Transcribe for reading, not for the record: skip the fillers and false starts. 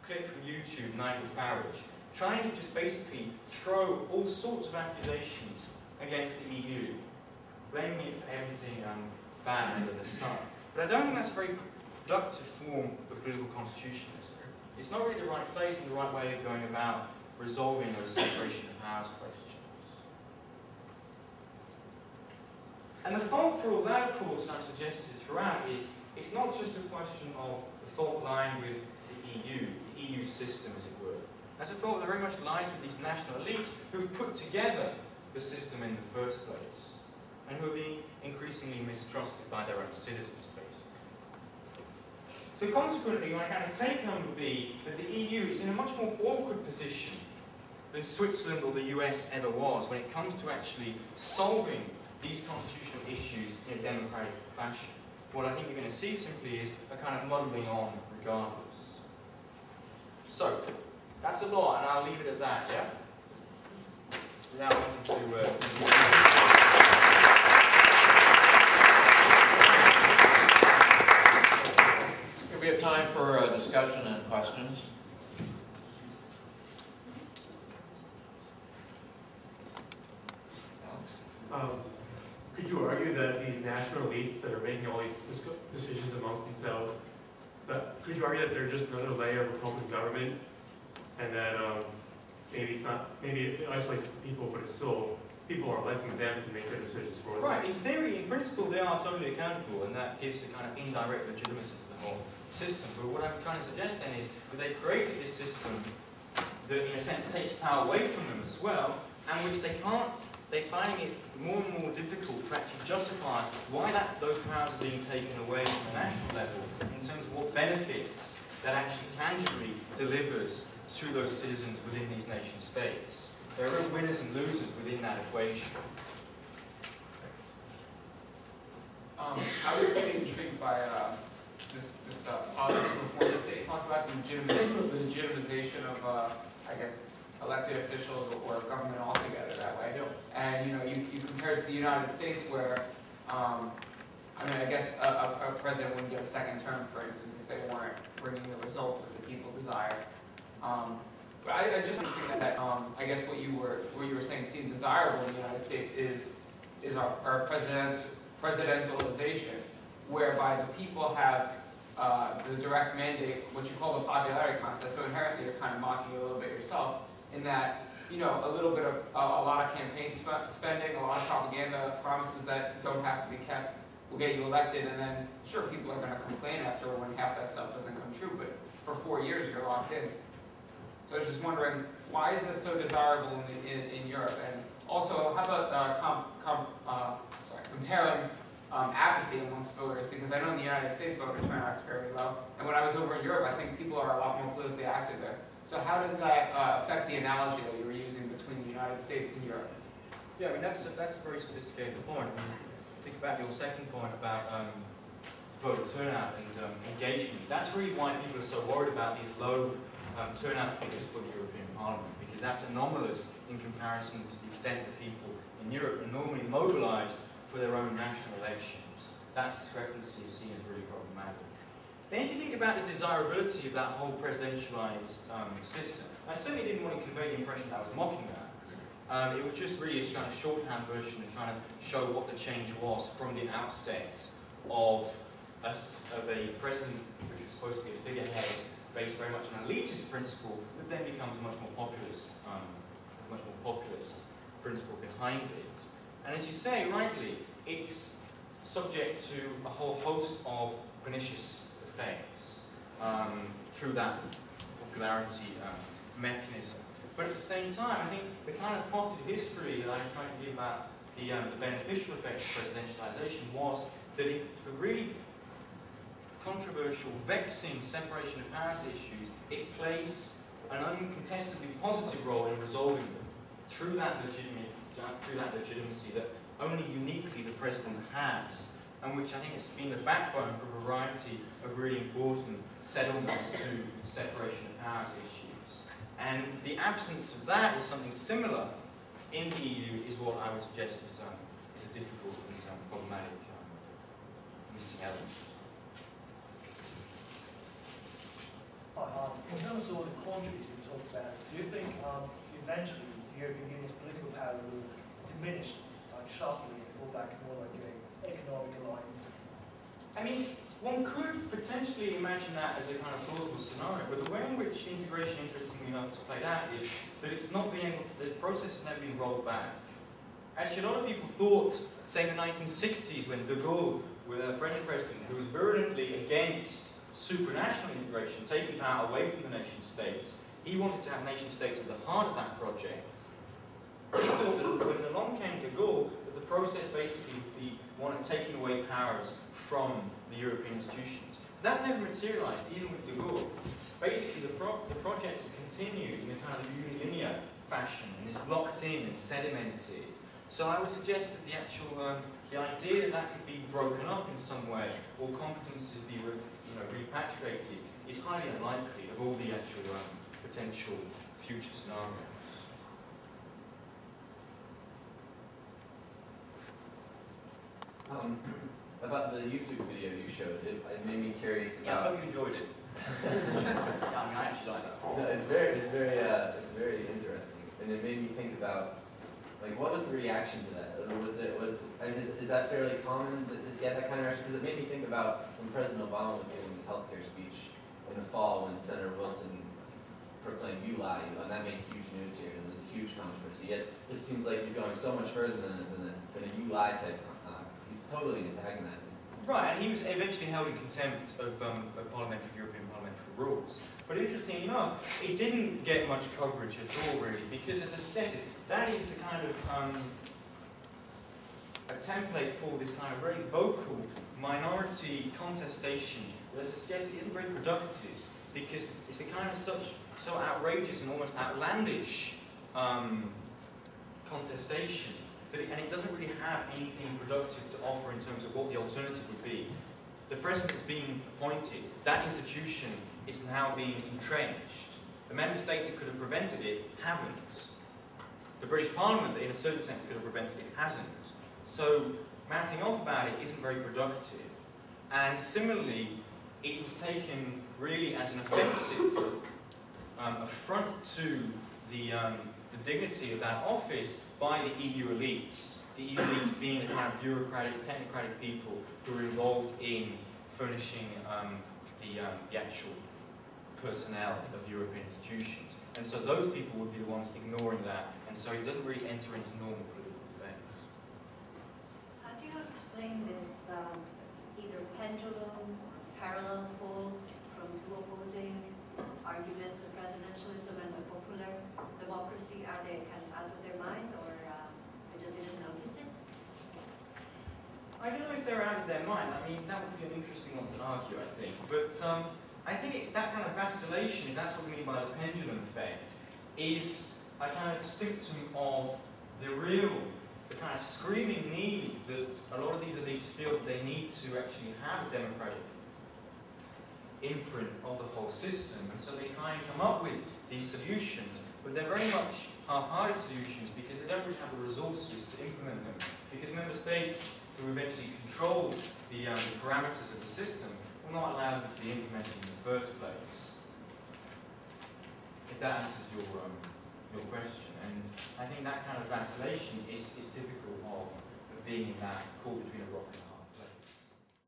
clip from YouTube, Nigel Farage, trying to just basically throw all sorts of accusations against the EU, blaming it for everything bad under the sun. But I don't think that's a very productive form of political constitutionalism. It's not really the right place and the right way of going about resolving those separation of powers questions. And the fault for all that, of course, I've suggested throughout, is it's not just a question of the fault lying with the EU system, as it were. That's a fault that very much lies with these national elites who've put together the system in the first place, and who are being increasingly mistrusted by their own citizens, basically. So consequently, my kind of take-home would be that the EU is in a much more awkward position than Switzerland or the US ever was when it comes to actually solving these constitutional issues in a democratic fashion. What I think you're going to see simply is a kind of muddling on regardless. So, that's a lot, and I'll leave it at that, yeah? Without wanting to... We have time for discussion and questions. Could you argue that these national elites that are making all these decisions amongst themselves, could you argue that they're just another layer of Republican government, and that maybe it isolates the people, but it's still people are electing them to make their decisions for them? Right. In theory, in principle, they are totally accountable, and that gives a kind of indirect legitimacy to the whole system. But what I'm trying to suggest then is that they created this system that, in a sense, takes power away from them as well, and which they're finding it more and more difficult to actually justify why those powers are being taken away from the national level in terms of what benefits that actually tangibly delivers to those citizens within these nation states. There are winners and losers within that equation. I was really intrigued by this policy reform that you talked about the legitimization of, I guess, elected officials or government altogether that way. Yep. And you compare it to the United States where, I mean, I guess a president wouldn't get a second term, for instance, if they weren't bringing the results that the people desire. But I just understand that I guess what you were saying seems desirable in the United States is our presidentialization, whereby the people have the direct mandate, what you call the popularity contest. So inherently, you're kind of mocking a little bit yourself in that a little bit of a lot of campaign spending, a lot of propaganda, promises that don't have to be kept will get you elected, and then sure, people are going to complain after when half that stuff doesn't come true. But for 4 years, you're locked in. So I was just wondering, why is that so desirable in Europe? And also, how about comparing apathy amongst voters? Because I know in the United States, voter turnout is very low. And when I was over in Europe, I think people are a lot more politically active there. So how does that affect the analogy that you were using between the United States and Europe? Yeah, I mean, that's a very sophisticated point. Think about your second point about voter turnout and engagement. That's really why people are so worried about these low turnout figures for the European Parliament, because that's anomalous in comparison to the extent that people in Europe are normally mobilized for their own national elections. That discrepancy is seen as really problematic. Then if you think about the desirability of that whole presidentialized system, I certainly didn't want to convey the impression that I was mocking that. It was just really a kind of shorthand version of trying to show what the change was from the outset of a president which was supposed to be a figurehead based very much on an elitist principle that then becomes a much more populist principle behind it. And as you say, rightly, it's subject to a whole host of pernicious effects through that popularity mechanism. But at the same time, I think the kind of potted history that I'm trying to give about the beneficial effects of presidentialization was that for really controversial, vexing separation of powers issues, it plays an uncontestably positive role in resolving them through that legitimacy that only uniquely the president has, and which I think has been the backbone for a variety of really important settlements to separation of powers issues. And the absence of that or something similar in the EU is what I would suggest is a difficult and problematic missing element. In terms of all the countries you talked about, do you think eventually the European Union's political power will diminish sharply and fall back more like an economic alliance? I mean, one could potentially imagine that as a kind of plausible scenario, but the way in which integration, interestingly enough, is played out is that it's not being able, the process has never been rolled back. Actually, a lot of people thought, say in the 1960s, when de Gaulle, with a French president who was virulently against supranational integration, taking power away from the nation states, he wanted to have nation states at the heart of that project. He thought that when along came de Gaulle, that the process basically would be one of taking away powers from the European institutions. That never materialized, even with de Gaulle. Basically, the project has continued in a kind of unilinear fashion and is locked in and sedimented. So I would suggest that the actual, the idea that that could be broken up in some way, or competences be repatriated, is highly unlikely of all the actual potential future scenarios. About the YouTube video you showed, it made me curious about. Yeah, I hope you enjoyed it. Yeah, I mean, I actually like that. No, it's very interesting, and it made me think about, like, what was the reaction to that? I mean, is that fairly common to get that kind of reaction? Because it made me think about when President Obama was giving his healthcare speech in the fall, when Senator Wilson proclaimed "You lie," and that made huge news here, and it was a huge controversy. Yet this seems like he's going so much further than a "You lie" type. He's totally antagonizing. Right, and he was eventually held in contempt of European parliamentary rules. But interestingly enough, it didn't get much coverage at all, really, because, as I stated, that is a kind of a template for this kind of very vocal minority contestation that, as I suggested, isn't very productive, because it's the kind of so outrageous and almost outlandish contestation. And it doesn't really have anything productive to offer in terms of what the alternative would be. The president is being appointed. That institution is now being entrenched. The member states that could have prevented it haven't. The British Parliament, that in a certain sense could have prevented it, hasn't. So mouthing off about it isn't very productive. And similarly, it was taken really as an offensive affront to the dignity of that office by the EU elites. The EU elites being the kind of bureaucratic, technocratic people who are involved in furnishing the actual personnel of European institutions. And so those people would be the ones ignoring that, and so it doesn't really enter into normal political debate. How do you explain this either pendulum or parallel pull from two opposing arguments, the presidentialism and the popular democracy? Are they kind of out of their mind, or they just didn't notice it? I don't know if they're out of their mind. I mean, that would be an interesting one to argue, I think. But I think it's that kind of vacillation, if that's what we mean by the pendulum effect, is a kind of symptom of the kind of screaming need that a lot of these elites feel that they need to actually have a democratic imprint of the whole system. And so they try and come up with these solutions, but they're very much half-hearted solutions because they don't really have the resources to implement them. Because member states who eventually control the parameters of the system will not allow them to be implemented in the first place. If that answers your question. And I think that kind of vacillation is typical of being in that caught between a rock and a hard